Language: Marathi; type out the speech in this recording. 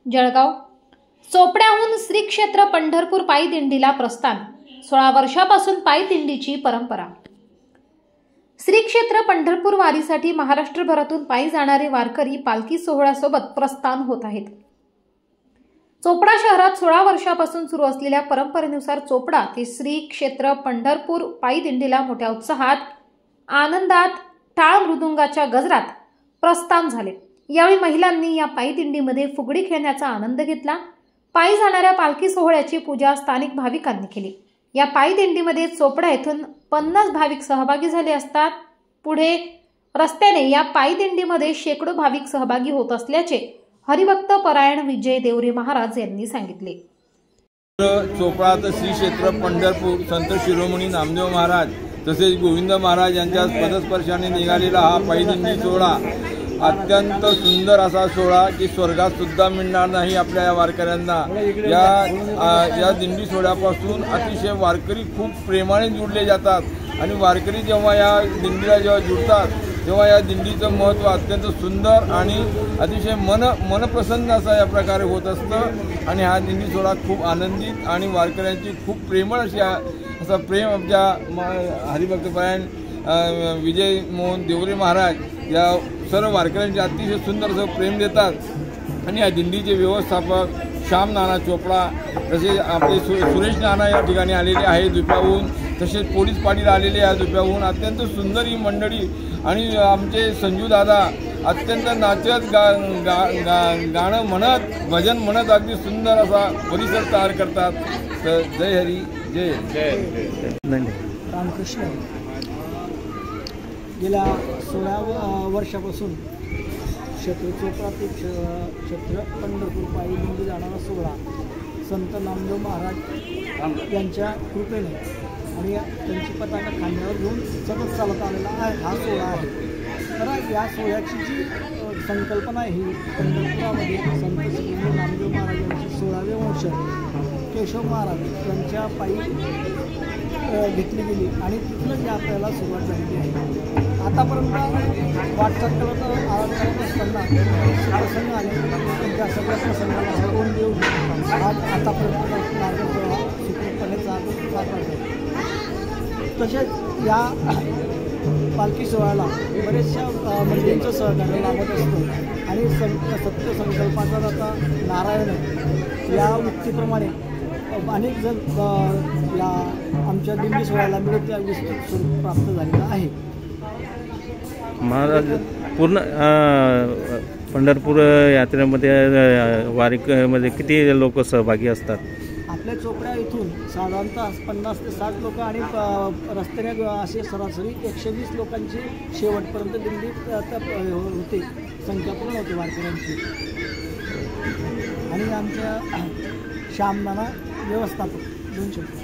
जळगाव चोपड्याहून श्री क्षेत्र पंढरपूर पायी दिंडीला प्रस्थान। 16 वर्षापासून पायी दिंडीची परंपरा। श्री क्षेत्र पंढरपूर वारीसाठी महाराष्ट्रभरातून पायी जाणारे वारकरी पालखी सोहळ्यासोबत प्रस्थान होत आहेत। चोपडा शहरात 16 वर्षापासून सुरू असलेल्या परंपरेनुसार चोपडा ते श्री क्षेत्र पंढरपूर पायी दिंडीला मोठ्या उत्साहात, आनंदात, टाळ मृदुंगाच्या गजरात प्रस्थान झाले। यावेळी महिलांनी या पायी दिंडीमध्ये फुगडी खेळण्याचा आनंद घेतला। पायी जाणाऱ्या पालखी सोहळ्याची पूजा स्थानिक भाविकांनी केली। या पायी दिंडीमध्ये चोपडा येथून 50 भाविक सहभागी झाले असतात। पुढे रस्त्याने या पायी दिंडीमध्ये शेकडो भाविक सहभागी होत असल्याचे हरिभक्त परायण विजय देवरे महाराज यांनी सांगितले। चोपडा ते श्री क्षेत्र पंढरपूर संत शिरोमणी नामदेव महाराज तसेच गोविंद महाराज यांच्या पदस्पर्शाने निघालेला हा पायी दिंडी सोहळा अत्यंत सुंदर असा सोहळा की स्वर्गात सुद्धा मिळणार नाही आपल्या या वारकऱ्यांना। या दिंडी सोहळ्यापासून अतिशय वारकरी खूप प्रेमाने जुळले जातात आणि वारकरी जेव्हा या दिंडीला जुळतात तेव्हा या दिंडीचं महत्त्व अत्यंत सुंदर आणि अतिशय मनप्रसन्न असा या प्रकारे होत असतं आणि हा दिंडी सोहळा खूप आनंदित आणि वारकऱ्यांची खूप प्रेमळ अशी असा प्रेम आमच्या हरिभक्तपरायण विजय मोहन देवरे महाराज या सर्व वारकऱ्यांचे अतिशय सुंदर असं प्रेम देतात। आणि या दिंडीचे व्यवस्थापक श्याम नाना चोपडा तसेच आपले सुरेश नाना या ठिकाणी आलेले आहे दुप्याहून, तसेच पोलीस पाटील आलेले आहे दुप्याहून। अत्यंत सुंदर ही मंडळी आणि आमचे संजू दादा अत्यंत नाचत गाणं म्हणत भजन म्हणत अगदी सुंदर असा परिसर तयार करतात। तर जय हरी जय जय रामकृष्ण। गेल्या 16 वर्षापासून चोपडा ते क्षेत्र पंढरपूर पायी दिंडी जाणारा सोहळा संत नामदेव महाराज यांच्या कृपेने आणि त्यांची पताका खांद्यावर घेऊन सतत चालत आलेला आहे हा सोहळा आहे। तर या सोहळ्याची जी संकल्पना ही पंढरपुरामध्ये संत श्री नामदेव महाराज यांचे 16वे वंश केशव महाराज यांच्या पायी घेतली गेली आणि तिथूनच या आपल्याला सुरुवात झालेली आहे। आतापर्यंत वाटचाल करत असताना प्रसंग आले पण त्या सगळ्या प्रसंगाला तोंड देऊन आज आतापर्यंत मार्ग सुखरूपपणे पार पाडतो। तसेच या पालखी सोहळ्याला बरेचशा मंडळींचं सहकार्य लाभत असतं आणि सत्य संकल्पाचा आता नारायण या उक्तीप्रमाणे अनेक जण या आमच्या दिंडी सोहळ्याला मिळत त्या विस्तृत स्वरूप प्राप्त झालेलं आहे। महाराज पूर्ण पंढरपूर यात्रेमध्ये वारीमध्ये किती लोक सहभागी असतात? आपल्या चोपड्या इथून साधारणतः 50 ते 60 लोक आणि रस्त्याने असे सरासरी 120 लोकांची शेवटपर्यंत दिंडी होते, संख्या पूर्ण होते वारकऱ्यांची। आणि आमच्या श्याम नाना व्यवस्थापक 2 शब्द